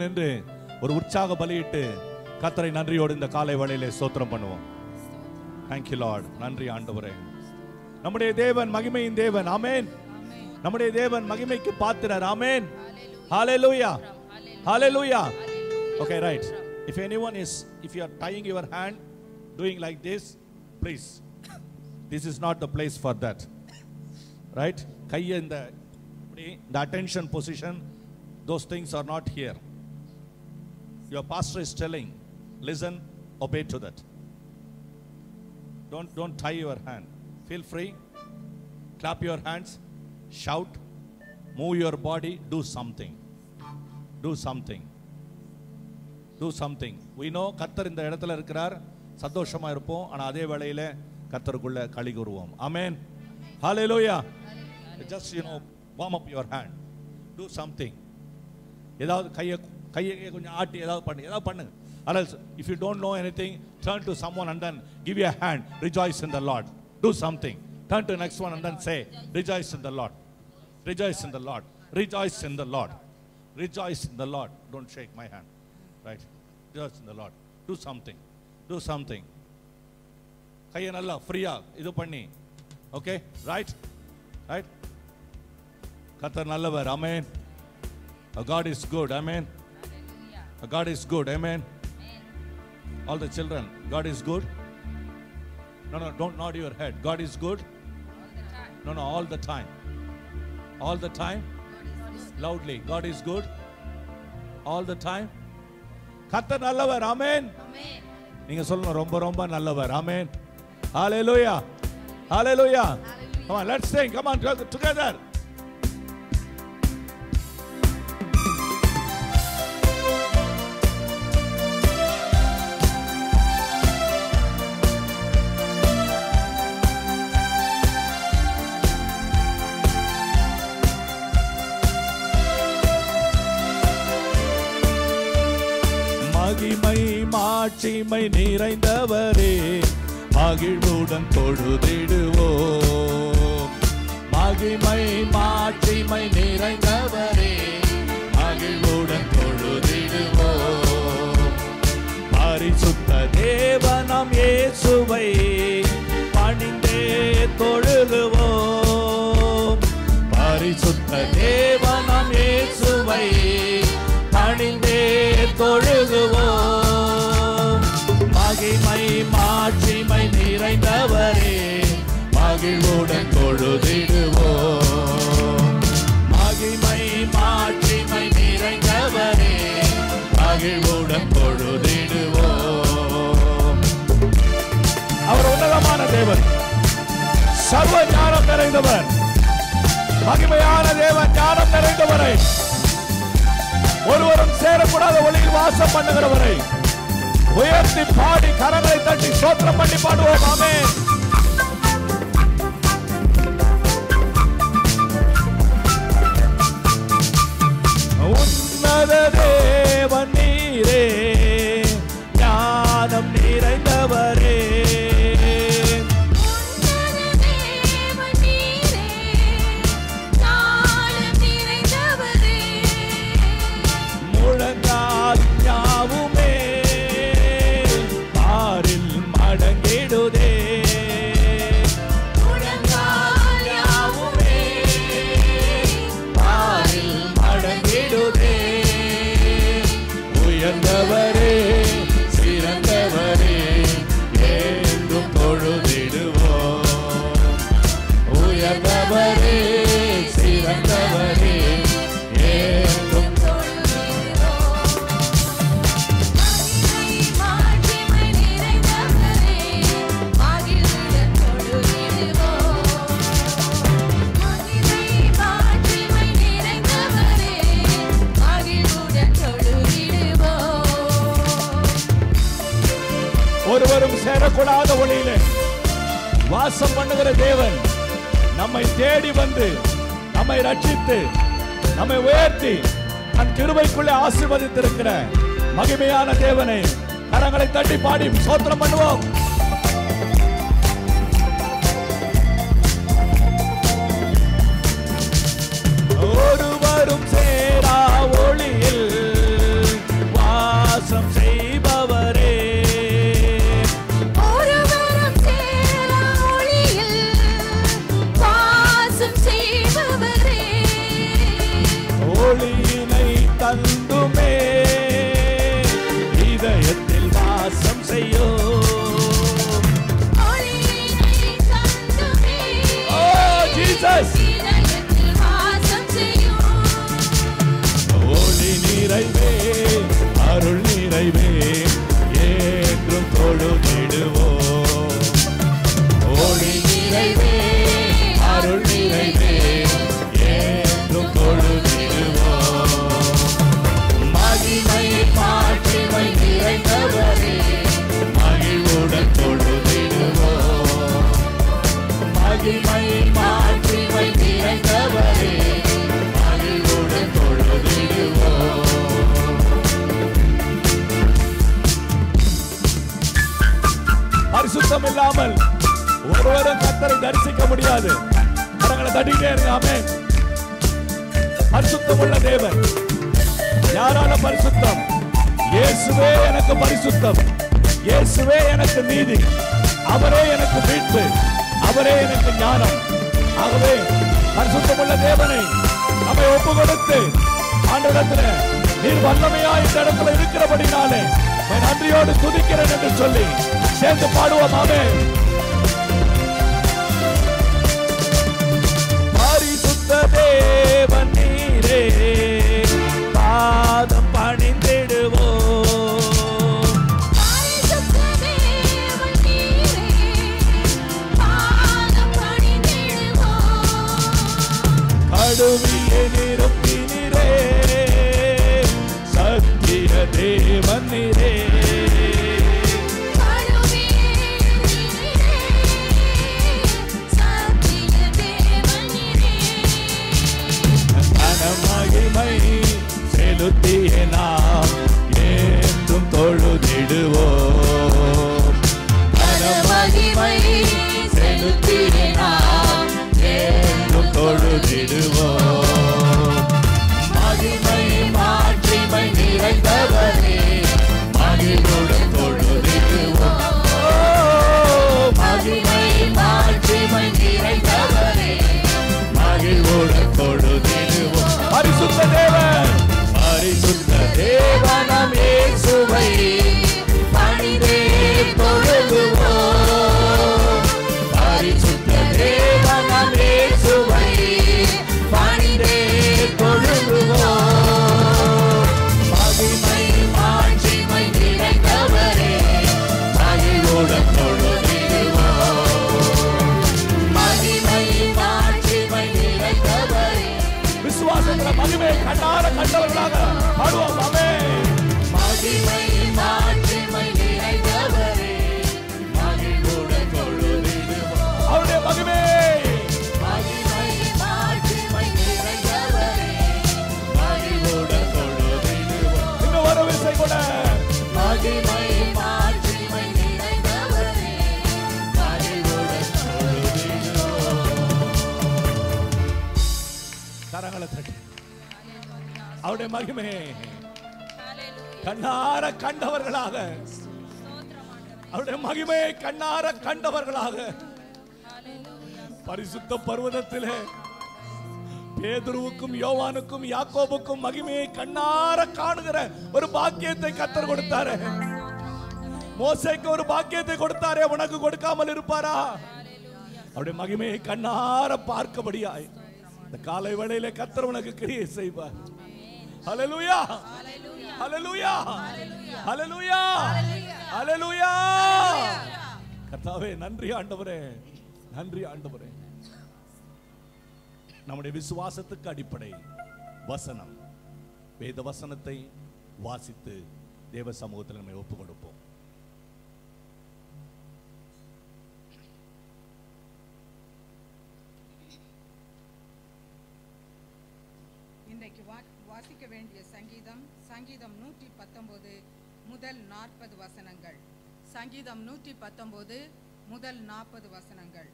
நின்று ஒரு உற்சாக பலியிட்டு கர்த்தரை நன்றியோடு இந்த காலை வேளையிலே ஸ்தோத்திரம் பண்ணுவோம். Thank you Lord. நன்றி ஆண்டவரே. நம்முடைய தேவன் மகிமையின் தேவன். ஆமென். நம்முடைய தேவன் மகிமைக்கு பாத்திரர். ஆமென். Hallelujah. Hallelujah. Okay, right. If you are tying your hand doing like this, please, this is not the place for that. Right? கையை இந்த attention position, those things are not here. Your pastor is telling, listen, obey to that. Don't tie your hand. Feel free. Clap your hands. Shout. Move your body. Do something. Do something. Do something. We know கர்த்தர் இந்த இடத்துல இருக்கிறார். சந்தோஷமா இருப்போம். ஆனா அதே வேளையில கர்த்தருக்குள்ள களி கூறுவோம். Amen. Hallelujah. Just warm up your hand. Do something. ஏதாவது கையை கொஞ்சம் ஆட்டி ஏதாவது பண்ணு. Else, if you don't know anything, turn to someone and then give you a hand. Rejoice in the Lord. Do something. Turn to the next one and then say, rejoice in the Lord. Rejoice in the Lord. Rejoice in the Lord. Rejoice in the Lord. Don't shake my hand. Right? Rejoice in the Lord. Do something. Do something. கையை நல்லா ஃப்ரீயா இது பண்ணி. Okay? Right? Right? கர்த்தர் நல்லவர். Amen. God is good. Amen. God is good. Amen. All the children, God is good. No, don't nod your head. God is good. No, all the time. All the time. Loudly. God is good. All the time. கர்த்தர் நல்லவர். Amen. நீங்க சொல்லணும் ரொம்ப ரொம்ப நல்லவர். Amen. Hallelujah. Hallelujah. Come on, let's sing. Come on, together. மகிமை மாட்சிமை நிறைந்தவரே, மகிழ்வுடன் தொழுதிடுவோம். மகிமை மாட்சிமை நிறைந்தவரே, மகிழ்வுடன் தொழுதிடுவோம். பரிசுத்த தேவனாம் இயேசுவை பணிந்தே தொழுகுவோம். பரிசுத்த தேவனாம் இயேசுவை பணிந்தே தொழுகுவோம். மகிமை மாட்சிமை நிறைந்தவரே, மகிழ்வுடன் தொழுதிடுவோம். மகிமை மாட்சிமை நிறைந்தவரே, மகிழ்வுடன் தொழுதிடுவோம். அவர் உன்னதமான தேவன், சர்வ ஞானம் நிறைந்தவர், மகிமையான தேவன், ஞானம் நிறைந்தவரை, ஒருவரும் சேரக்கூடாத ஒளியில் வாசம் பண்ணுகிறவரை உயர்த்தி பாடி கரங்களை தட்டி ஸ்தோத்திரம் பண்ணி பாடுவோம். ஆமென். உன்னத தேவன் நீரே, ஞானம் நிறைந்தவரே, முழங்கால் யாவுமே பாரில் மடங்கிடுதே. முழங்கால் யாவுமே பாரில் மடங்கிடுதே. உயர்ந்தவரே, சிறந்தவரே, என்றும் தொழுதிடுவோம். உயர்ந்தவரே, சிறந்தவரே, என்றும் ஒருவரும் சேரக்கூடாத ஒளியிலே வாசம் பண்ணுகிற தேவன் நம்மை தேடி வந்து நம்மை ரட்சித்து நம்மை உயர்த்தி தன் கிருபைக்குள்ளே ஆசீர்வதித்திருக்கிற மகிமையான தேவனை கரங்களை தட்டி பாடி ஸ்தோத்திரம் பண்ணுவோம். ஒருவரும் சேரா ஒளியில் செய்யும். Oh Jesus, ஒளி நிறைவே அருள் நிறைவே என்றும் தொழுதிடுவோம். ஒளி நிறைவே அருள் நிறைவே என்றும் தொழுதிடுவோம். மகிமை மாட்சிமை நிறைந்தவரே மகிழ்வுடன் தொழுதிடுவோம். மகிமை மாட்சிமை நிறைந்தவரே மகிழ்வுடன் தொழுதிடுவோம். பரிசுத்தம் இல்லாமல் ஒருவரும் கர்த்தரை தரிசிக்க முடியாது. கரங்களை தட்டிட்டே இருங்க. ஆமென். பரிசுத்தம் உள்ள தேவன். யாரால பரிசுத்தம்? இயேசுவே எனக்கு பரிசுத்தம், இயேசுவே எனக்கு நீதி, அவரே எனக்கு மீட்பு, அவரே எனக்கு ஞானம். ஆகவே பரிசுத்தம் உள்ள தேவனை நம்மை ஒப்பு கொடுத்து ஆண்டவரிடத்திலே நீர் வல்லமையா இந்த இடத்துல இருக்கிறபடினாலே நன்றியோடு துதிக்கிறேன் என்று சொல்லி சேர்ந்து பாடுவோம். ஆமென். பரிசுத்த தேவன் நீரே பாதம் பணிந்திடுவோம். கடுவிய நிரப்பினிரே சத்திய தேவன் நீரே. மகிமை செலுத்திய நாம் என்றும் தொழுதிடுவோம். மகிமை செலுத்திய நாம் என்றும் தொழுதிடுவோம். மகிமை மாட்சிமை நிறைந்தவரே மகிழ்வுடன் தொழுதிடுவோம். மகிமை மாட்சிமை நிறைந்தவரே மகிழ்வுடன் தொழுதிடுவோம். பரிசுத்த தேவன், பரிசுத்த தேவனாம் இயேசுவை பணிந்தே தொழுதுவோம். பரிசுத்த தேவனாம் இயேசுவை பணிந்தே தொழுதுவோம். மகிமை மாட்சிமை நிறைந்தவரே மகிழ்வுடன் தொழுதிடுவோம். மகிமை மாட்சிமை நிறைந்தவரே. விசுவாசத்துல மகிமை கண்ணார கண்டவர்களாக பாடுவோம். ஆமென். மகிமை மாட்சிமை நிறைந்தவரே மகிழ்வுடன் தொழுதிடுவோம். அவருடைய மகிமை மகிமை மாட்சிமை நிறைந்தவரே மகிழ்வுடன் தொழுதிடுவோம். இன்னும் ஒரு விசை கூட மகிமை மாட்சிமை நிறைந்தவரே மகிழ்வுடன் தொழுதிடுவோம். கரங்களை தட்டி அவருடைய மகிமை கண்ணார கண்டவர்களாக, அவருடைய மகிமையை கண்ணார கண்டவர்களாக பரிசுத்த பர்வதத்திலே பேதுருவுக்கும் யோவானுக்கும் யாக்கோபுக்கும் மகிமையை கண்ணார காணுகிற ஒரு பாக்கியத்தை கர்த்தர் கொடுத்தாரே. மோசேக்கு ஒரு பாக்கியத்தை கொடுத்தாரே, உனக்கு கொடுக்காமல் இருப்பாரா? அவருடைய மகிமையை கண்ணார பார்க்கபடியாய் இந்த காலை வேளையிலே கர்த்தர் உனக்கு கிரியை செய்வார். ஹல்லேலூயா, ஹல்லேலூயா, ஹல்லேலூயா, ஹல்லேலூயா. கர்த்தாவே நன்றி ஆண்டவரே, நன்றி ஆண்டவரே. நம்முடைய விசுவாசத்துக்கு அடிப்படை வசனம், வேத வசனத்தை வாசித்து தேவ சமூகத்தில் நம்மை ஒப்பு கொடுப்போம். இன்றைக்கு வாசிக்க வேண்டிய சங்கீதம் 119 முதல் 40 வசனங்கள். சங்கீதம் 119 முதல் 40 வசனங்கள்.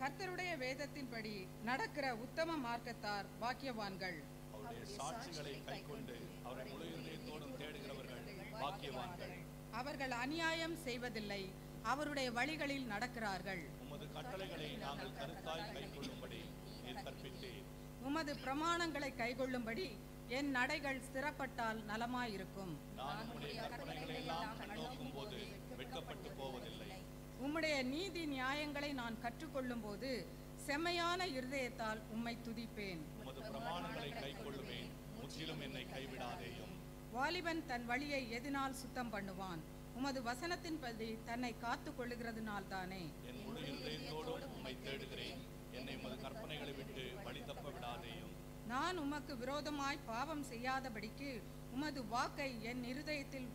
கர்த்தருடைய வேதத்தின்படி நடக்கிற உத்தம மார்க்கத்தார் பாக்கியவான்கள். அவருடைய சாட்சிகளை கைக்கொண்டு அவரை முழு இதயத்தோடும் தேடுகிறவர்கள் பாக்கியவான்கள். அவர்கள் அநியாயம் செய்வதில்லை, அவருடைய வழிகளில் நடக்கிறார்கள். உமது கட்டளைகளை நாங்கள் கருத்தாய் கைக்கொள்ளும்படி நீர் கற்பித்தீர். உமது பிரமாணங்களை கைக்கொள்ளும்படி என் நடைகள் ஸ்திரப்பட்டால் நலமாயிருக்கும். நான் உம்முடைய கற்பனைகளை எல்லாம் கண்ணோக்கும் போது வெட்கப்பட்டு போவதில்லை. உம்முடைய நீதி நியாயங்களை நான் கற்றுக்கொள்ளும் போது செம்மையான இருதயத்தால் உம்மை துதிப்பேன். உமது பிரமாணங்களை கைக்கொள்ளுவேன். முற்றிலும் என்னை கைவிடாதேயும். வாலிபன் தன் வழியை எதினால் சுத்தம் பண்ணுவான்? உமது வசனத்தின்படி தன்னை காத்து கொள்ளுகிறதுனால் தானே. என் முழு இருதயத்தோடும் உம்மை தேடுகிறேன். என்னை உமது கற்பனைகளை விட்டு வழி தப்ப விடாதேயும். நான் உமக்கு விரோதமாய் பாவம் செய்யாதபடிக்கு உமது வாக்கை என் இருதயத்தில்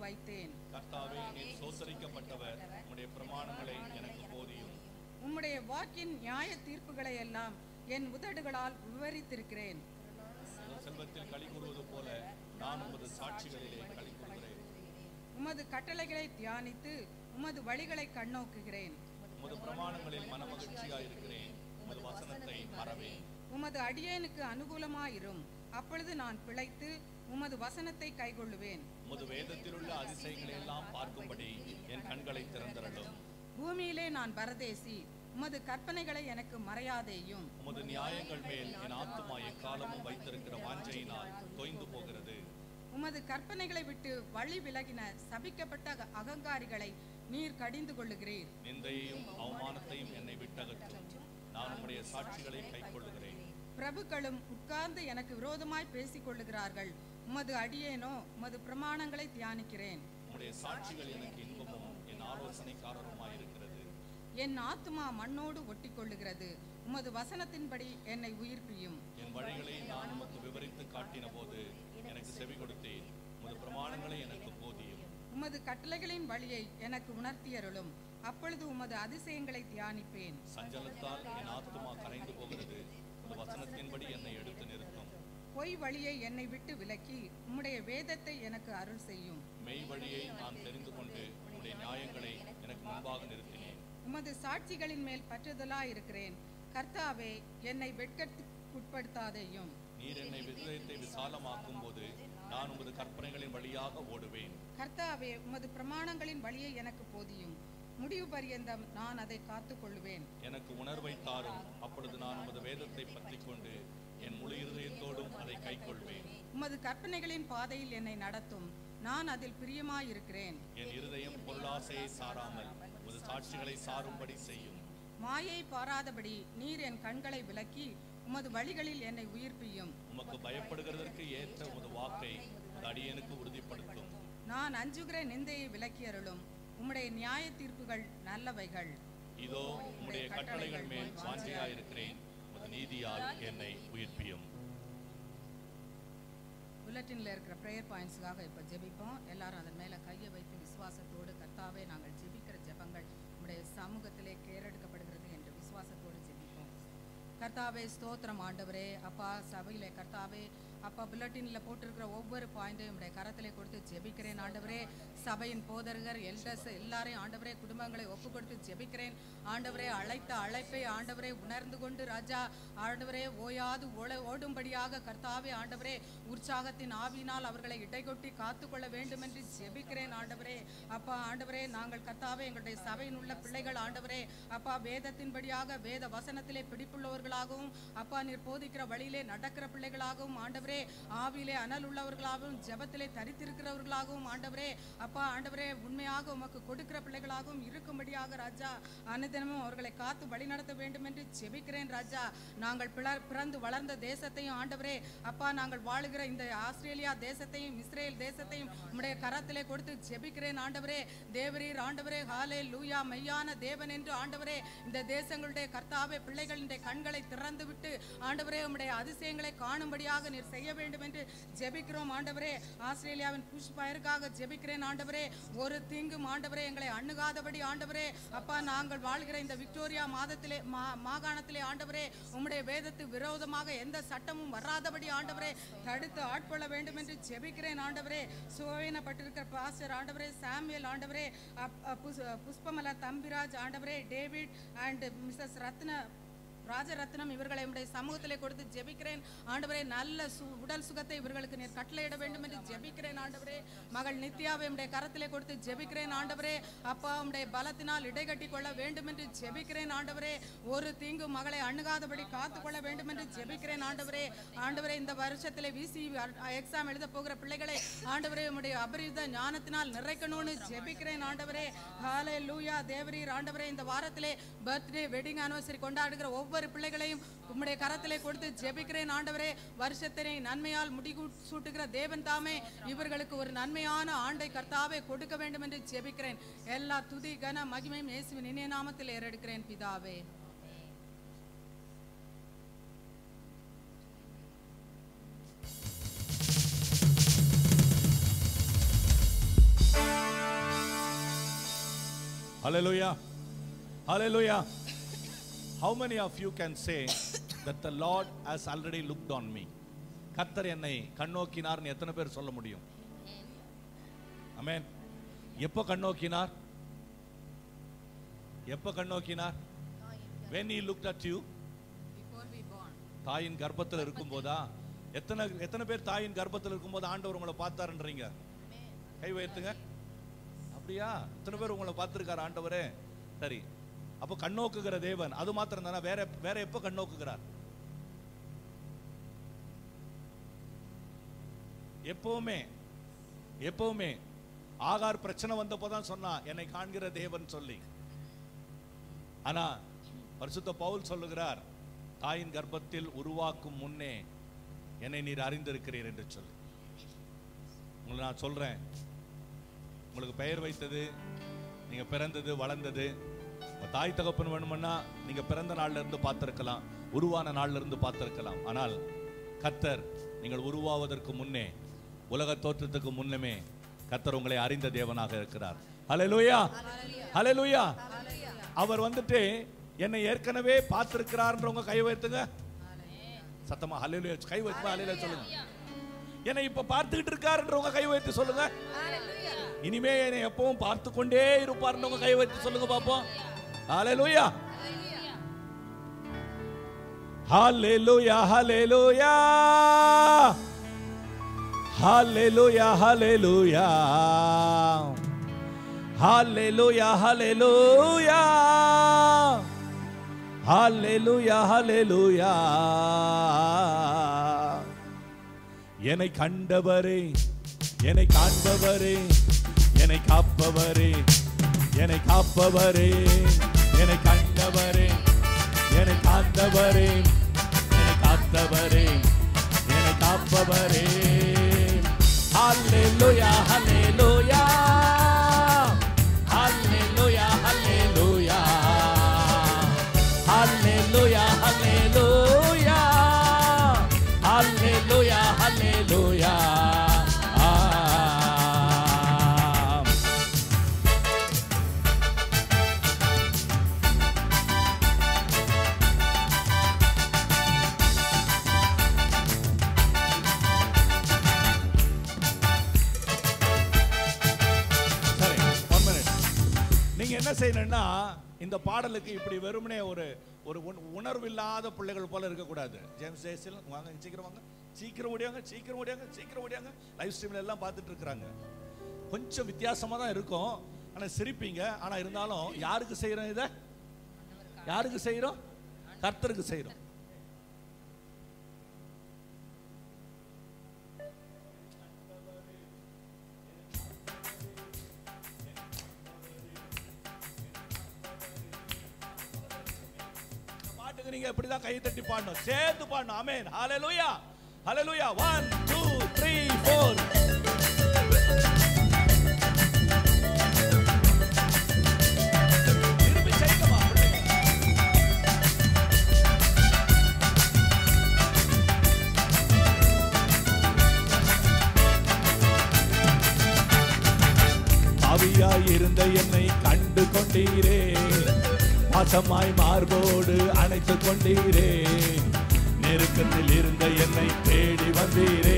வைத்தேன். கர்த்தாவே, நீர் சோசரிக்கப்பட்டவர். உம்முடைய பிரமாணங்களை எனக்கு போதியும். உம்முடைய வாக்கின் நியாய தீர்ப்புகளை எல்லாம் என் உதடுகளால் விவரித்திருக்கிறேன். செல்வத்தில் களி கூறுவது போல நான் உமது சாட்சிகளிலே களி கூறுகிறேன். உமது கட்டளைகளை தியானித்து உமது வழிகளை கண்ணோக்குகிறேன். உமது பிரமாணங்களில் மனமகிழ்ச்சியாயிருக்கிறேன். உமது வசனத்தை மறவேன். உமது அடியேனுக்கு அனுகூலமாயிரும். அப்பொழுது நான் பிழைத்து உமது வசனத்தை கைக்கொள்ளுவேன். உமது வேதத்தில் உள்ள அதிசயங்களை எல்லாம் பார்க்கும்படி என் கண்களை திறந்தருளும். பூமியிலே நான் பரதேசி. உமது கற்பனைகளை எனக்கு மறையாதேயும். உமது நியாயங்கள் மேல் என் ஆத்துமா எக்காலமும் வைத்திருக்கிற வாஞ்சையினால் தொய்ந்து போகிறது. உமது கற்பனைகளை விட்டு வழி விலகின சபிக்கப்பட்ட அகங்காரிகளை நீர் கடிந்து கொள்ளுகிறீர். நிந்தையையும் அவமானத்தையும் என்னை விட்டகற்றும். நான் உம்முடைய சாட்சிகளை கைக்கொள்ளுகிறேன். பிரபுக்களும் உட்கார்ந்து எனக்கு விரோதமாய் பேசிக் கொள்ளுகிறார்கள். உமது அடியேனோ உமது பிரமாணங்களை தியானிக்கிறேன். உம்முடைய சாட்சிகள் எனக்கு இன்பமும் என் ஆலோசனைக்காரருமாயிருக்கிறது. என் ஆத்துமா மண்ணோடு ஒட்டி கொள்ளுகிறது. உமது வசனத்தின்படி என்னை உயிர்ப்பியும். என் வழிகளை நான் உமக்கு விவரித்து காட்டின போது எனக்கு செவி கொடுத்தேன். உமது பிரமாணங்களை எனக்கு போதியும். உமது கட்டளைகளின் வழியை எனக்கு உணர்த்தியருளும். அப்பொழுது உமது அதிசயங்களை தியானிப்பேன். சஞ்சலத்தால் என் ஆத்துமா கரைந்து போகிறது. உமது வசனத்தின்படி என்னை எடுத்து நிறுத்தும். பொய் வழியை என்னை விட்டு விலக்கி உம்முடைய வேதத்தை எனக்கு அருள் செய்யும். மெய் வழியை நான் தெரிந்து கொண்டு உம்முடைய நியாயங்களை எனக்கு முன்பாக நிறுத்தினேன். உமது சாட்சிகளின் மேல் பற்றுதலாயிருக்கிறேன். கர்த்தாவே, என்னை வெட்கத்துக்குட்படுத்தாதேயும். நீர் என்னை விதயத்தை விசாலமாக்கும் போது நான் உமது கற்பனைகளின் வழியாக ஓடுவேன். கர்த்தாவே, உமது பிரமாணங்களின் வழியை எனக்கு போதியும். முடிவு பரியந்தம் நான் அதை காத்துக் கொள்ளுவேன். எனக்கு உணர்வை தாரும். அப்பொழுது நான் உமது வேதத்தை பற்றிக் கொண்டு என் முழு இருதயத்தோடும் அதை கைக்கொள்வேன். உமது கற்பனைகளின் பாதையில் என்னை நடத்தும். நான் அதில் பிரியமாயிருக்கிறேன். என் இருதயம் பொருளாசையை சாராமல் உமது சாட்சிகளை சாரும்படி செய்யும். மாயை பாராதபடி நீர் என் கண்களை விலக்கி உமது வழிகளில் என்னை உயிர்ப்பியும். உமக்கு பயப்படுகிறதற்கு ஏற்ற உமது வாக்கை உமது அடியேனுக்கு உறுதிப்படுத்தும். நான் அஞ்சுகிற நிந்தையை விலக்கி அருளும். உம்முடைய நியாய தீர்ப்புகள் நல்லவைகள். இதோ உம்முடைய கட்டளைகள் மேல் வாஞ்சையாயிருக்கிறேன். உமது நீதியால் என்னை உயிர்ப்பியும். புல்லட்டின்ல இருக்கிற ப்ரேயர் பாயிண்ட்ஸுக்காக இப்போ ஜெபிப்போம். எல்லாரும் அதன் மேலே கையை வைத்து விசுவாசத்தோடு, கர்த்தாவே, நாங்கள் ஜெபிக்கிற ஜெபங்கள் உம்முடைய சமூகத்திலே கேரெடுக்கப்படுகிறது என்று விசுவாசத்தோடு ஜெபிப்போம். கர்த்தாவே, ஸ்தோத்திரம் ஆண்டவரே. அப்பா, சபையிலே கர்த்தாவே, அப்பா, புல்லட்டினில் போட்டிருக்கிற ஒவ்வொரு பாயிண்டையும் உடைய கரத்திலே கொடுத்து ஜெபிக்கிறேன் ஆண்டவரே. சபையின் போதகர் எல்டர்ஸ் எல்லாரையும் ஆண்டவரே, குடும்பங்களை ஒப்பு கொடுத்து ஜெபிக்கிறேன் ஆண்டவரே. அழைத்த அழைப்பை ஆண்டவரே உணர்ந்து கொண்டு ராஜா ஆண்டவரே ஓயாது ஓடும்படியாக கர்த்தாவே ஆண்டவரே உற்சாகத்தின் ஆவியினால் அவர்களை இடைகொட்டி காத்துக்கொள்ள வேண்டும் என்று ஜெபிக்கிறேன் ஆண்டவரே. அப்பா ஆண்டவரே, நாங்கள் கர்த்தாவே எங்களுடைய சபையின் உள்ள பிள்ளைகள் ஆண்டவரே அப்பா வேதத்தின்படியாக வேத வசனத்திலே பிடிப்புள்ளவர்களாகவும் அப்பா நீர் போதிக்கிற வழியிலே நடக்கிற பிள்ளைகளாகவும் ஆண்டவரே ஆவியிலே அனல் உள்ளவர்களாகவும் ஜெபத்திலே தரித்திருக்கிறவர்களாகவும் ஆண்டவரே அப்பா ஆண்டவரே உண்மையாக உமக்கு கொடுக்கிற பிள்ளைகளாகவும் இருக்கும்படியாக ராஜா அனுதினமும் அவர்களை காத்து வழிநடத்த வேண்டும் என்று ஜெபிக்கிறேன் ராஜா. நாங்கள் பிறந்து வளர்ந்த தேசத்தையும் ஆண்டவரே அப்பா நாங்கள் வாழுகிற இந்த ஆஸ்திரேலியா தேசத்தையும் இஸ்ரேல் தேசத்தையும் உம்முடைய கரத்திலே கொடுத்து ஜெபிக்கிறேன் ஆண்டவரே. தேவரீர் ஆண்டவரே ஹாலே லூயா மெய்யான தேவன் என்று ஆண்டவரே இந்த தேசங்களுடைய கர்த்தாவே பிள்ளைகளின் கண்களை திறந்து விட்டு ஆண்டவரே உம்முடைய அதிசயங்களை காணும்படியாக நீர் செய்ய வேண்டும் என்று ஜெபிக்கிறோம் ஆண்டவரே. ஆஸ்திரேலியாவின் புஷ் பயருக்காக ஜெபிக்கிறேன் ஆண்டவரே. ஒரு தீங்கும் ஆண்டவரே எங்களை அணுகாதபடி ஆண்டவரே அப்பா நாங்கள் வாழ்கிற இந்த விக்டோரியா மாகாணத்திலே ஆண்டவரே உம்முடைய வேதத்துக்கு விரோதமாக எந்த சட்டமும் வராதபடி ஆண்டவரே தடுத்து ஆட்கொள்ள வேண்டும் என்று ஜெபிக்கிறேன் ஆண்டவரே. சுவீனப்பட்டிருக்கிற பாஸ்டர் ஆண்டவரே சாமுவேல் ஆண்டவரே, புஷ்பமலா தம்பிராஜ் ஆண்டவரே, டேவிட் அண்ட் மிஸ்ஸஸ் ராஜரத்னம் இவர்களை உடைய சமூகத்திலே கொடுத்து ஜெபிக்கிறேன் ஆண்டவரே. நல்ல உடல் சுகத்தை இவர்களுக்கு நீர் கட்டளையிட வேண்டும் என்று ஜெபிக்கிறேன் ஆண்டவரே. மகள் நித்யாவை உம்முடைய கரத்திலே கொடுத்து ஜெபிக்கிறேன் ஆண்டவரே. அப்பா உம்முடைய பலத்தினால் இடைகட்டி கொள்ள வேண்டும் என்று ஜெபிக்கிறேன் ஆண்டவரே. ஒரு தீங்கு மகளை அணுகாதபடி காத்துக்கொள்ள வேண்டும் என்று ஜெபிக்கிறேன் ஆண்டவரே. ஆண்டவரே, இந்த வருஷத்திலே விசி எக்ஸாம் எழுத போகிற பிள்ளைகளை ஆண்டவரே உம்முடைய அபரித ஞானத்தினால் நிறைக்கணும்னு ஜெபிக்கிறேன் ஆண்டவரே. ஹல்லேலூயா. தேவரீர் ஆண்டவரே, இந்த வாரத்திலே பர்த்டே வெட்டிங் ஆனிவர்சரி கொண்டாடுகிற ஒவ்வொரு பிள்ளைகளையும் உம்முடைய கரத்திலே கொடுத்து ஜெபிக்கிறேன் ஆண்டவரே. வருஷத்தினை நன்மையால் முடிசூட்டுகிற தேவன் தாமே இவர்களுக்கு ஒரு நன்மையான ஆண்டை கர்த்தாவே கொடுக்க வேண்டும் என்று ஜெபிக்கிறேன். எல்லா துதி கன மகிமையும் இயேசுவின் இனிய நாமத்தில் ஏறெடுக்கிறேன் பிதாவே. Hallelujah. Hallelujah. How many of you can say that the Lord has already looked on me? கர்த்தர் என்னை கண்ணோக்கினார் எத்தனை பேர் சொல்ல முடியும்? ஆமென். எப்போ கண்ணோக்கினார்? எப்போ கண்ணோக்கினார்? When he looked at you? Before we born. தாயின் கர்ப்பத்தில் இருக்கும்போதா? எத்தனை பேர் தாயின் கர்ப்பத்தில் இருக்கும்போது ஆண்டவர் உங்களை பார்த்தாருன்றீங்க? கை உயர்த்துங்க. அப்படியா? எத்தனை பேர் உங்களை பார்த்திருக்கார் ஆண்டவரே? சரி, அப்போ கண்ணோக்குகிற தேவன் அது மாத்திரம் தானே? வேற எப்போ கண்ணோக்குகிறார்? எப்பவுமே ஆகார் பிரச்சனை வந்தப்போதான் சொன்னா என்னை காண்கிற தேவன் சொல்லி. ஆனா பரிசுத்த பவுல் சொல்லுகிறார், தாயின் கர்ப்பத்தில் உருவாக்கும் முன்னே என்னை நீர் அறிந்திருக்கிறீர் என்று சொல்லி. உங்களுக்கு நான் சொல்றேன், உங்களுக்கு பெயர் வைத்தது, நீங்க பிறந்தது வளர்ந்தது, தாய் தகப்பன் வேணும்னா நீங்க பிறந்த நாள்ல இருந்து பார்த்திருக்கலாம், உருவான நாள்ல இருந்து பார்த்திருக்கலாம். ஆனால் கர்த்தர் நீங்கள் உருவாவதற்கு முன்னே, உலக தோற்றத்துக்கு முன்னமே கர்த்தர் உங்களை அறிந்த தேவனாக இருக்கிறார். ஹல்லேலூயா, ஹல்லேலூயா. அவர் வந்துட்டு என்னை ஏற்கனவே பார்த்திருக்கிறார்ன்றவங்க கை வைத்துங்க சத்தமா. ஹல்லேலூயா. கை வைத்து ஹல்லேலூயா சொல்லுங்க. என்னை இப்ப பார்த்துக்கிட்டு இருக்காருன்றவங்க கை வைத்து சொல்லுங்க. இனிமே என்னை எப்பவும் பார்த்து கொண்டே இருப்பார்ன்றவங்க கை வைத்து சொல்லுங்க பாப்போம். ஹல்லேலூயா, ஹல்லேலூயா, ஹல்லேலூயா, ஹல்லேலூயா, ஹல்லேலூயா, ஹல்லேலூயா, ஹல்லேலூயா, ஹல்லேலூயா, ஹல்லேலூயா. என்னை கண்டவரே, என்னை காண்பவரே, என்னை காப்பவரே, என்னை காப்பவரே, என்னை கண்டவரே, என்னை காத்தவரே, என்னை காத்தவரே, என்னை காப்பவரே. ஹல்லேலூயா, ஹல்லேலூயா, ஹல்லேலூயா, ஹல்லேலூயா, ஹல்லேலூயா, ஹல்லேலூயா, ஹல்லேலூயா, ஹல்லேலூயா. என்ன செய்யணும்னா, இந்த பாடலுக்கு இப்படி வெறுமனே ஒரு உணர்வு இல்லாத பிள்ளைகள் போல இருக்கக்கூடாது. ஜேம்ஸ் ஜெயசில் வாங்க, சீக்கிரம் வாங்க, சீக்கிரம் ஓடியாங்க, சீக்கிரம் ஓடியாங்க, சீக்கிரம் ஓடியாங்க. லைவ் ஸ்ட்ரீம்ல எல்லாம் பார்த்துட்டு இருக்கிறாங்க. கொஞ்சம் வித்தியாசமா தான் இருக்கும், ஆனா சிரிப்பீங்க. ஆனா இருந்தாலும் யாருக்கு செய்யறோம்? இதை யாருக்கு செய்யறோம்? கர்த்தருக்கு செய்யறோம். நீங்க எப்படிதான் கை தட்டி பாடணும், சேர்ந்து பாடணும். ஆமென். ஹல்லேலூயா, ஹல்லேலூயா. 1 2 3 4. திருப்பி செய்யுமா. பாவியாய் இருந்த என்னை கண்டு கொண்டீரே, பாசமாய் மார்போடு அணைத்துக் கொண்டீரே, நெருக்கத்தில் இருந்த என்னை தேடி வந்தீரே,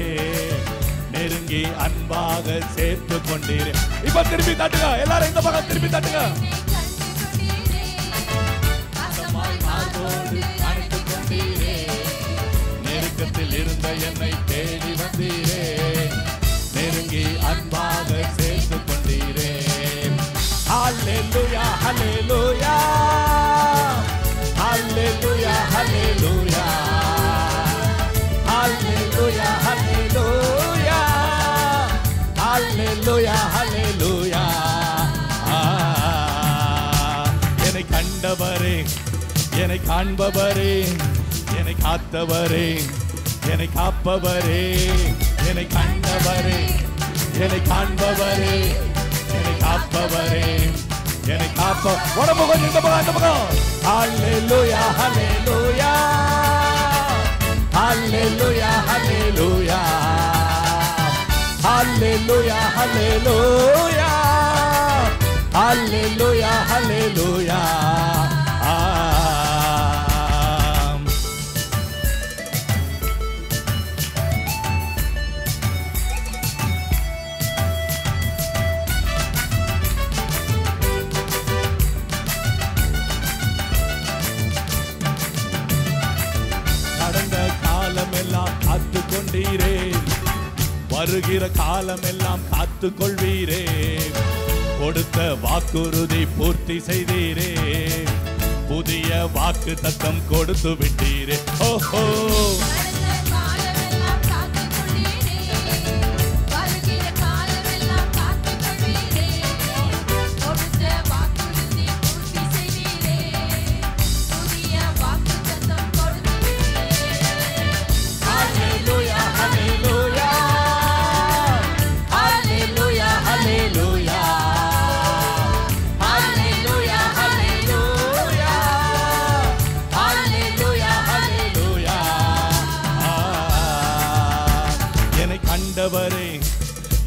நெருங்கி அன்பாக சேர்த்து கொண்டீரே. இப்ப திருப்பி தட்டுங்க எல்லாரும், இந்த பக்கம் திருப்பி தட்டுங்க. பாசமாய் மார்போடு அணைத்துக் கொண்டீரே, நெருக்கத்தில் இருந்த என்னை தேடி வந்தீரே, நெருங்கி அன்பாக hallelujah, hallelujah, hallelujah, hallelujah, hallelujah, hallelujah, hallelujah. என்னை கண்டவரே, என்னை காண்பவரே, என்னை காத்தவரே, என்னை காப்பவரே, என்னை கண்டவரே, என்னை காண்பவரே, என்னை காப்பவரே, என்னை காப்ப உடம்பு கொஞ்சம் இந்த பக்கம் அந்த பக்கம். ஹல்லேலூயா ஹல்லேலூயா ஹல்லேலூயா ஹல்லேலூயா ஹல்லேலூயா ஹல்லேலூயா ஹல்லேலூயா ஹல்லேலூயா. கொண்டீரே, வருகிற காலமெல்லாம் காத்து கொள்வீரே, கொடுத்த வாக்குறுதி பூர்த்தி செய்தீரே, புதிய வாக்கு தத்தம் கொடுத்து விட்டீரே. ஓஹோ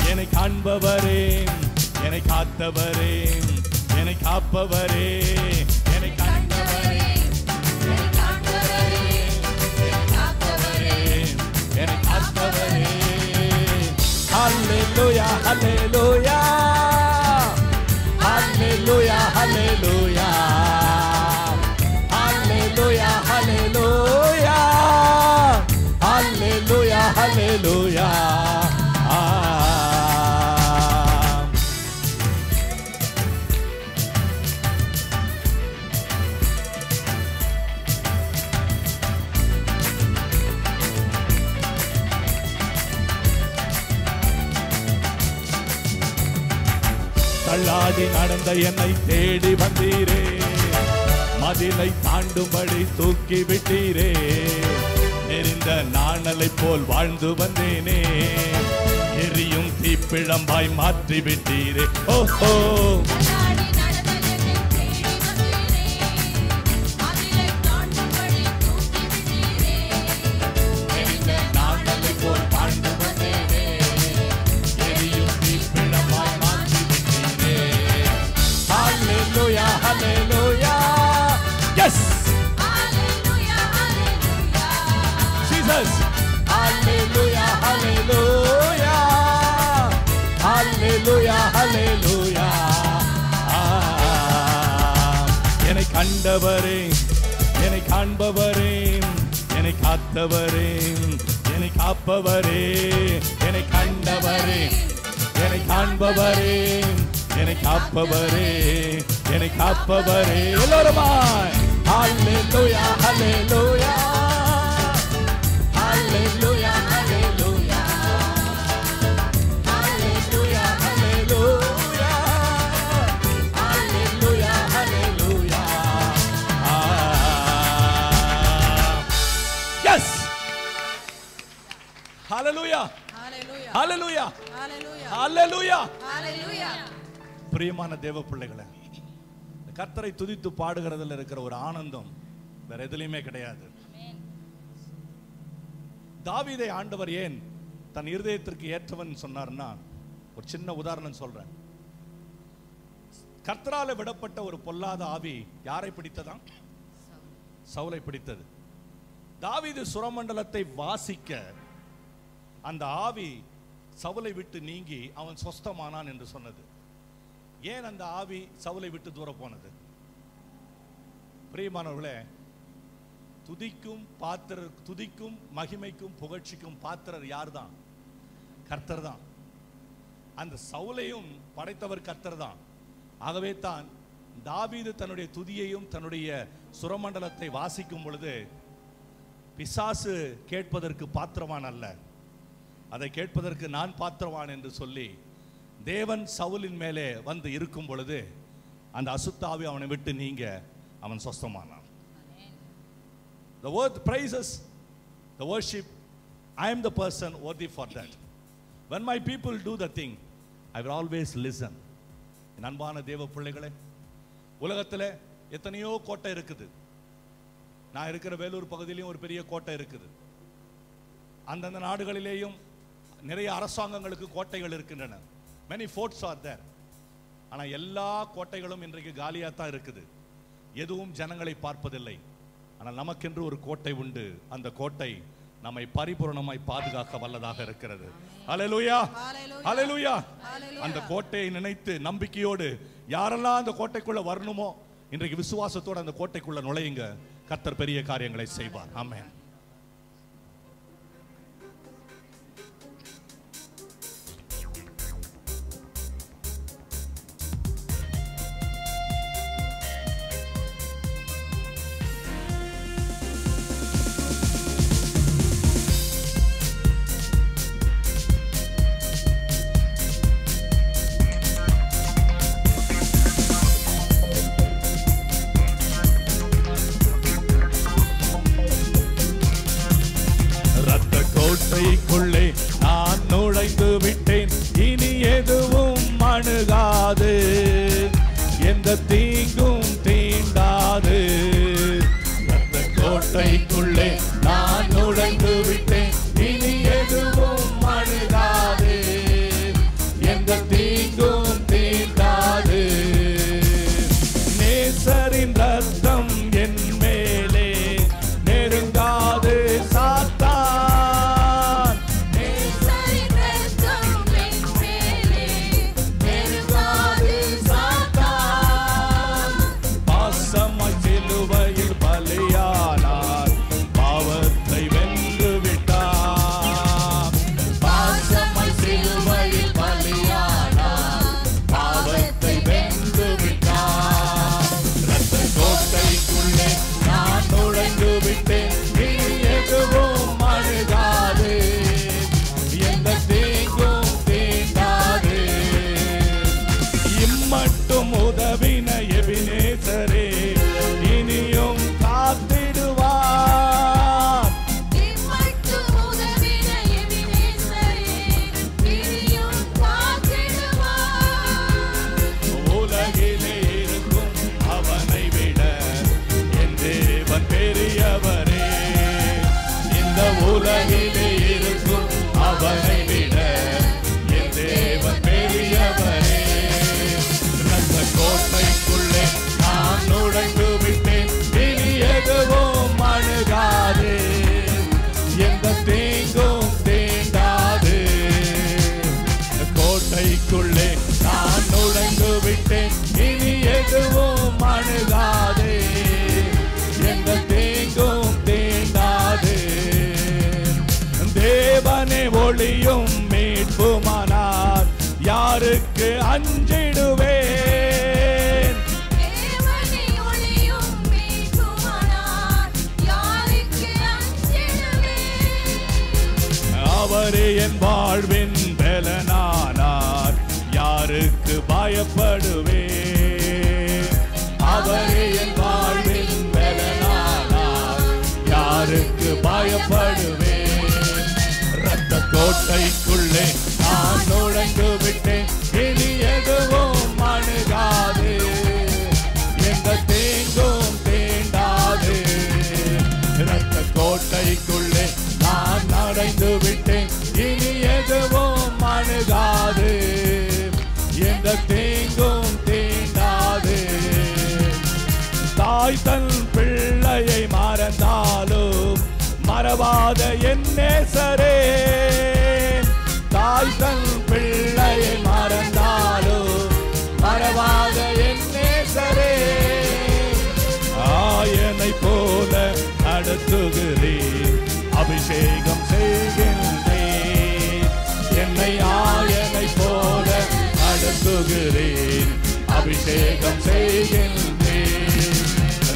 என்னை காண்பவரே, என்னை காத்தவரே, என்னை காப்பவரே, என்னை கண்டவரே, என்னை காண்பவரே, என்னை காப்பவரே, என்னை காத்தவரே. ஹல்லேலூயா ஹல்லேலூயா ஹல்லேலூயா ஹல்லேலூயா ஹல்லேலூயா ஹல்லேலூயா ஹல்லேலூயா ஹல்லேலூயா. தள்ளாடி நடந்த என்னை தேடி வந்தீரே, மதிலை தாண்டும்படி தூக்கி விட்டீரே, எரிந்த நாணலை போல் வாழ்ந்து வந்தேனே, எரியும் தீப்பிழம்பாய் மாற்றி விட்டீரே. ஓஹோ என்னை கண்டவரே, என்னை காண்பவரே, என்னை காத்தவரே, என்னை காப்பவரே, என்னை கண்டவரே, என்னை காண்பவரே, என்னை காப்பவரே, என்னை காப்பவரே. எல்லோருமாய் ஹல்லேலூயா ஹல்லேலூயா ஹல்லேலூயா ஹல்லேலூயா ஹல்லேலூயா ஹல்லேலூயா ஹல்லேலூயா ஹல்லேலூயா. எஸ் ஹல்லேலூயா ஹல்லேலூயா ஹல்லேலூயா ஹல்லேலூயா. பிரியமான தேவ பிள்ளைகளே, கர்த்தரை துதித்து பாடுகிறதுல இருக்கிற ஒரு ஆனந்தம் வேற எதுலயுமே கிடையாது. தாவீதை ஆண்டவர் ஏன் தன் இருதயத்திற்கு ஏற்றவன் சொன்னார்னா, ஒரு சின்ன உதாரணம் சொல்றேன். கர்த்தரால விடப்பட்ட ஒரு பொல்லாத ஆவி யாரை பிடித்ததாம்? சவுலை பிடித்தது. தாவீது சுரமண்டலத்தை வாசிக்க அந்த ஆவி சவுலை விட்டு நீங்கி அவன் சொஸ்தமானான் என்று சொன்னது. ஏன் அந்த ஆவி சவுலை விட்டு தூர போனது? பிரியமானவர்களே, துதிக்கும் மகிமைக்கும் புகழ்ச்சிக்கும் பாத்திரர் யார் தான்? கர்த்தர் தான். அந்த சவுலையும் படைத்தவர் கர்த்தர் தான். ஆகவே தான் தாவீது தன்னுடைய துதியையும் தன்னுடைய சுரமண்டலத்தை வாசிக்கும் பொழுது பிசாசு கேட்பதற்கு பாத்திரவான் அல்ல, அதை கேட்பதற்கு நான் பாத்திரவான் என்று சொல்லி தேவன் சவுலின் மேலே வந்து இருக்கும் பொழுது அந்த அசுத்தாவி அவனை விட்டு நீங்க அவன் சொஸ்தமானான். The word praises, the worship, I am the person worthy for that. When my people do the thing, I will always listen. என் அன்பான தேவ பிள்ளைகளே, உலகத்தில் எத்தனையோ கோட்டை இருக்குது. நான் இருக்கிற வேலூர் பகுதியிலையும் ஒரு பெரிய கோட்டை இருக்குது. அந்தந்த நாடுகளிலேயும் நிறைய அரசாங்கங்களுக்கு கோட்டைகள் இருக்கின்றன. many forts are there. ஆனால் எல்லா கோட்டைகளும் இன்றைக்கு காலியாக தான் இருக்குது. எதுவும் ஜனங்களை பார்ப்பதில்லை. ஆனால் நமக்கென்று ஒரு கோட்டை உண்டு. அந்த கோட்டை நம்மை பரிபூரணமாய் பாதுகாக்க வல்லதாக இருக்கிறது. ஹல்லேலூயா, ஹல்லேலூயா. அந்த கோட்டையை நினைத்து நம்பிக்கையோடு யாரெல்லாம் அந்த கோட்டைக்குள்ள வரணுமோ இன்றைக்கு விசுவாசத்தோடு அந்த கோட்டைக்குள்ள நுழையுங்க. கர்த்தர் பெரிய காரியங்களை செய்வார். ஆமென். கோட்டைக்குள்ளே நான் நுழைந்து விட்டேன், இனி எதுவும் அணுகாது, எந்த தீங்கும் தீண்டாது. அந்த கோட்டைக்குள்ளே நான் நுழைந்து விட்டேன், இனி எதுவும் அணுகாது, எந்த தீங்கும் தீண்டாது. நேசரின் ரத்தம் என் மேலே நெருங்காது சாத்தான். உலகிலே இருக்கும் அவனை விட என் தேவன் பெரியவரே. அந்த கோட்டைக்குள்ளே நான் நுழைந்து விட்டேன், இனி எதுவும் அணுகாது, எந்த தீங்கும் தீண்டாது. கோட்டைக்குள்ளே நான் நுழைந்து விட்டேன், இனி எதுவும் அணுகாது, எந்த தீங்கும் தீண்டாது. தேவனே ஒளியும் மீட்புமானார், யாருக்கு அஞ்சிடுவேன்? தேவனே ஒளியும் மீட்புமானார், யாருக்கு அஞ்சிடுவேன்? அவரே என் வாழ்வின் பலனானார், யாருக்கு பயப்படுவேன்? அவரே என் வாழ்வின் பலனானார், யாருக்கு பயப்படுவேன்? கோட்டைக்குள்ளே நான் நுழைந்து விட்டேன், இனி எதுவும் அணுகாது, எந்த தீங்கும் தீண்டாது. இரத்த கோட்டைக்குள்ளே நான் நுழைந்து விட்டேன், இனி எதுவும் அணுகாது, எந்த தீங்கும் தீண்டாது. தாய் தன் பிள்ளையை மறந்தாலும் மறவாத என் நேசரே, தாய் தன் பிள்ளையை மறந்தாலும் மறவாத என் நேசரே. ஆயனை போல நடத்துகிறேன், அபிஷேகம் செய்கின்றேன், என்னை ஆயனை போல நடத்துகிறேன், அபிஷேகம் செய்கின்றேன்.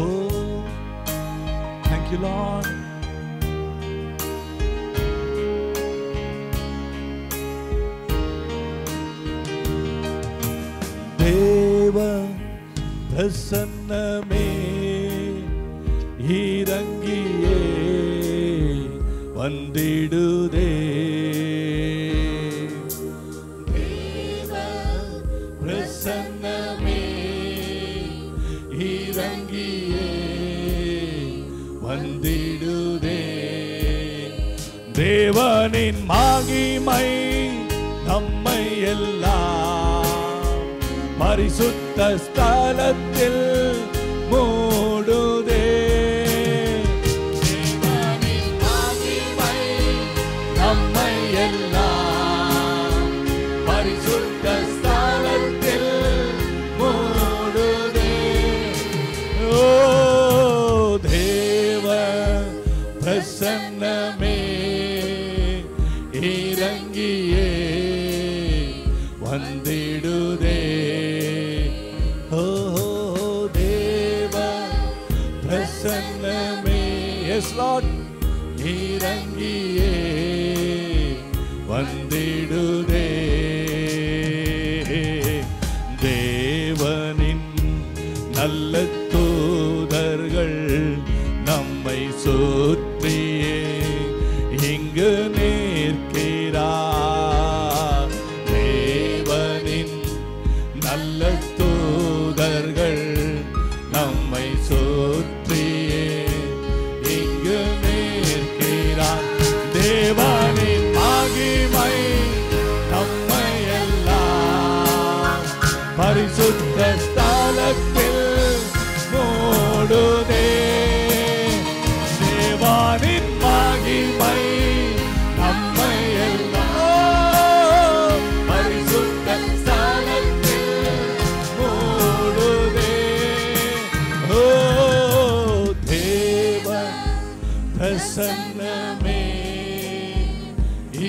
Oh, thank you, Lord. Deva பிரசன்னமே இறங்கியே வந்திடுதே. தேவ பிரசன்னமே இறங்கியே வந்திடுதே. தேவனின் மகிமை நம்மை எல்லாம் பரிசுத்த ஸ்தலத்தில் மூடுதே. தேவனின் மகிமை நம்மை எல்லாம் பரிசுத்த ஸ்தலத்தில் மூடுதே. ஓ தேவ பிரசன்னமே இறங்கியே வந்திடுதே. Yes, Lord, இறங்கியே வந்திடுதே. தேவனின் நல்ல தூதர்கள் நம்மை சுற்றியே இங்கு நிற்கிறார். தேவனின் நல்ல தூதர்கள் நம்மை சுற்றியே இங்கு நிற்கிறார். தேவனின் மகிமை நம்மை எல்லாம் பரிசுத்த ஸ்தலத்தில் மூடுதே. தேவனின் மகிமை நம்மை எல்லாம் பரிசுத்த ஸ்தலத்தில் மூடுதே. ஓ தேவ பிரசன்னமே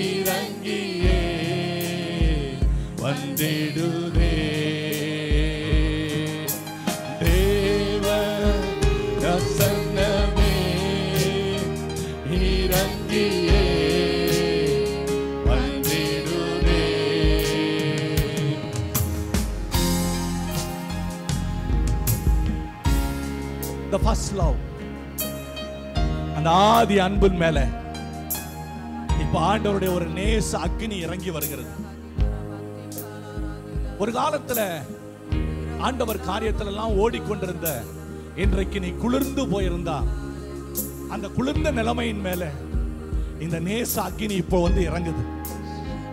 இறங்கியே வந்திடுதே. தேவ பிரசன்னமே இறங்கியே வந்திடுதே. The first love, அந்த ஆதி அன்பின் மேல இப்ப ஆண்டவருடைய ஒரு நேச அக்கினி இறங்கி வருகிறது. ஒரு காலத்துல ஆண்டவர் காரியத்துல எல்லாம் ஓடிக்கொண்டிருந்த இன்றைக்கு நீ குளிர்ந்து போயிருந்தா அந்த குளிர்ந்த நிலைமையின் மேல இந்த நேச அக்கினி இப்போ வந்து இறங்குது.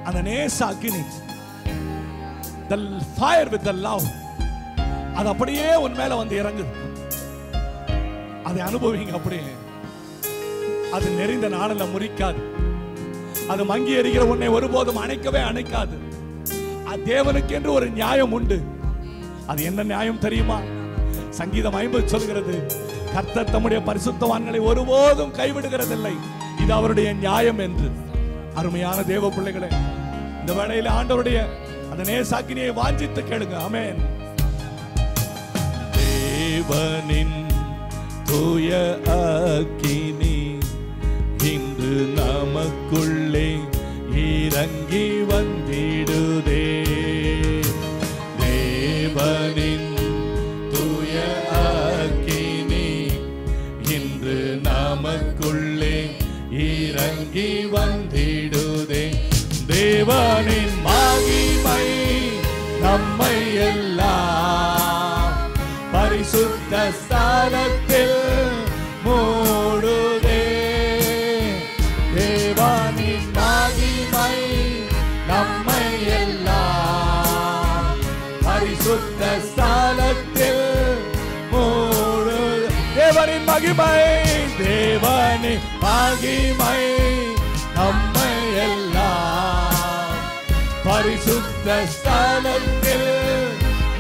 அந்த நேச அக்கினி, the fire with the love, அது அப்படியே உன் மேல வந்து இறங்குது. அதை அனுபவிங்க. அப்படியே அது நெறிந்த நாளில் முறிக்காது. அது மங்கி எறிகிற உன்னை ஒருபோதும் அணைக்கவே அணைக்காது. அது தேவனுக்கு என்று ஒரு நியாயம் உண்டு. அது என்ன நியாயம் தெரியுமா? சங்கீதம் 50 சொல்கிறது, கர்த்தர் தம்முடைய பரிசுத்தவான்களை ஒருபோதும் கைவிடுகிறதில்லை, இது அவருடைய நியாயம் என்று. அருமையான தேவ பிள்ளைகளே, இந்த வேளையில ஆண்டவருடைய அந்த நேசாக்கினியை வாஞ்சித்து கேளுங்க. ஆமென். தேவனின் தூய அக்கினி இன்று நமக்குள்ளே இறங்கி வந்திடுதே. தேவனின் தூய அக்கினி இன்று நமக்குள்ளே இறங்கி வந்திடுதே. தேவனின் மகிமை நம்மை எல்லாம் பரிசுத்த ஸ்தலத்தில் மூடுதே. தேவனின் மகிமை நம்மை எல்லாம் பரிசுத்த ஸ்தலத்தில் மூடுதே. தேவனின் மகிமை, தேவனின் மகிமை நம்மை எல்லாம் பரிசுத்த ஸ்தலத்தில்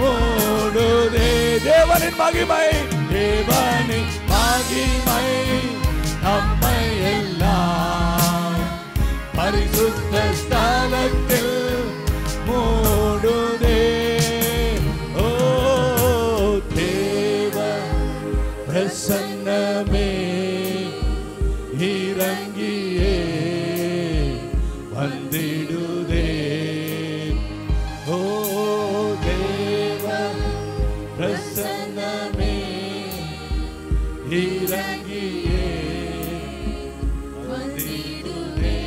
மூடுதே. தேவனின் மகிமை, தேவனின் மகிமை நம்மை எல்லாம் பரிசுத்த ஸ்தலத்தில் மூடுதே. ஓ வந்திடுதே. ஓ தேவ பிரசன்னமே இறங்கியே வந்திடுதே.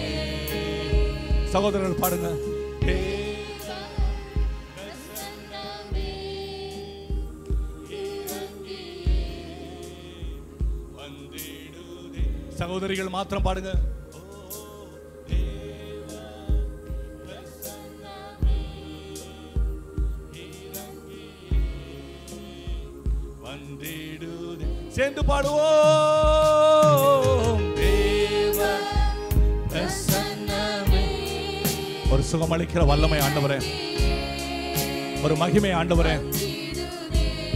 சகோதரர்கள் பாடுங்க. சகோதரிகள் மாத்திரம் பாடுங்க. சேர்ந்து பாடுவோம். ஒரு சுகமளிக்கிற வல்லமை ஆண்டவரே, ஒரு மகிமை ஆண்டவரே,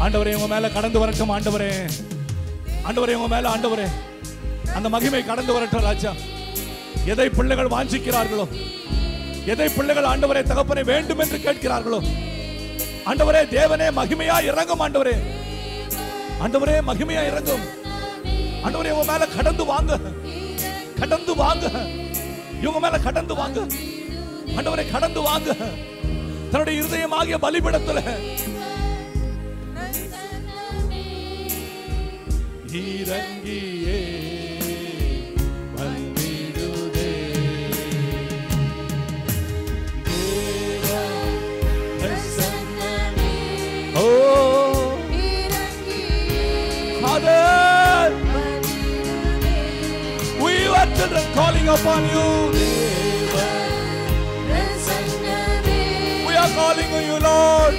ஆண்டவரே உங்க மேல கடந்து வரட்டும். ஆண்டவரே, ஆண்டவரே உங்க மேல, ஆண்டவரே அந்த மகிமை கடந்து வரட்டும் ராஜா. எதை பிள்ளைகள் வாஞ்சிக்கிறார்களோ, எதை பிள்ளைகள் ஆண்டவரே தகப்பனை வேண்டும் என்று கேட்கிறார்களோ, ஆண்டவரே தேவனே மகிமையா இறங்கும். ஆண்டவரே, ஆண்டவரே மகிமையா இறங்கும். ஆண்டவரே உங்க மேல கடந்து வாங்க, கடந்து வாங்க, இவங்க மேல கடந்து வாங்க. ஆண்டவரே கடந்து வாங்க. தன்னுடைய இருதயமாகிய பலிபீடத்துல இறங்கியே வந்திடுதே. ஓ Father, we are children calling upon you. We are calling on you, Lord.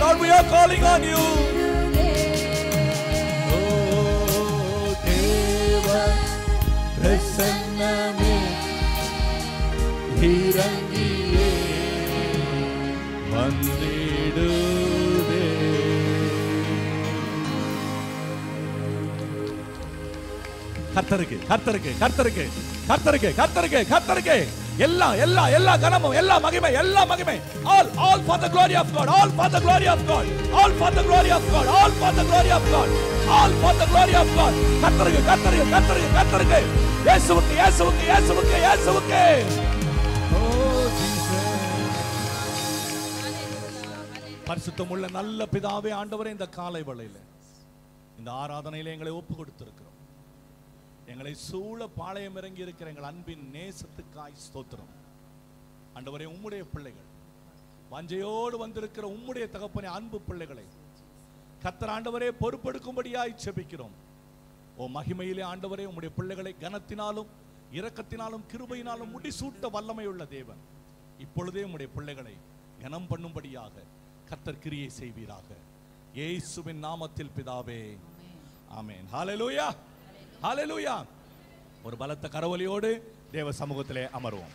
Lord, we are calling on you. Oh, Deva, Prasanname, Irangiye, Vandidude. கர்த்தருக்கு கர்த்தருக்கு கர்த்தருக்கு கர்த்தருக்கு கர்த்தருக்கு கர்த்தருக்கு எல்லா எல்லா எல்லா கனமும், எல்லா மகிமை, எல்லா மகிமை. All for the glory of God, all for the glory of God, all for the glory of God, all for the glory of God, all for the glory of God. கர்த்தருக்கு கர்த்தருக்கு கர்த்தருக்கு கர்த்தருக்கு இயேசுவுக்கு இயேசுவுக்கு இயேசுவுக்கு இயேசுவுக்கு. Oh Jesus. பரிசுத்தமுள்ள நல்ல பிதாவே, ஆண்டவரே இந்த காலை வேளையில இந்த ஆராதனையில எங்களை ஒப்பு கொடுத்திருக்கிறோம். எங்களை சூழ பாளையம் இறங்கி இருக்கிற எங்கள் அன்பின் நேசத்துக்காய் ஸ்தோத்திரம். ஆண்டவரே உம்முடைய பிள்ளைகள், வாஞ்சையோடு வந்திருக்கிற உம்முடைய தகப்பனே அன்பு பிள்ளைகளை கர்த்தர் ஆண்டவரே பொறுப்பெடுக்கும்படியாய் ஜெபிக்கிறோம். ஓ மகிமையிலே ஆண்டவரே உம்முடைய பிள்ளைகளை கனத்தினாலும் இரக்கத்தினாலும் கிருபையினாலும் முடிசூட்ட வல்லமையுள்ள தேவன், இப்பொழுதே உம்முடைய பிள்ளைகளை கனம் பண்ணும்படியாக கர்த்தர் கிரியை செய்வீராக. இயேசுவின் நாமத்தில் பிதாவே, ஆமென். ஹல்லேலூயா, ஹல்லேலூயா. ஒரு பலத்த கரவொலியோடு தேவ சமூகத்திலே அமர்வோம்.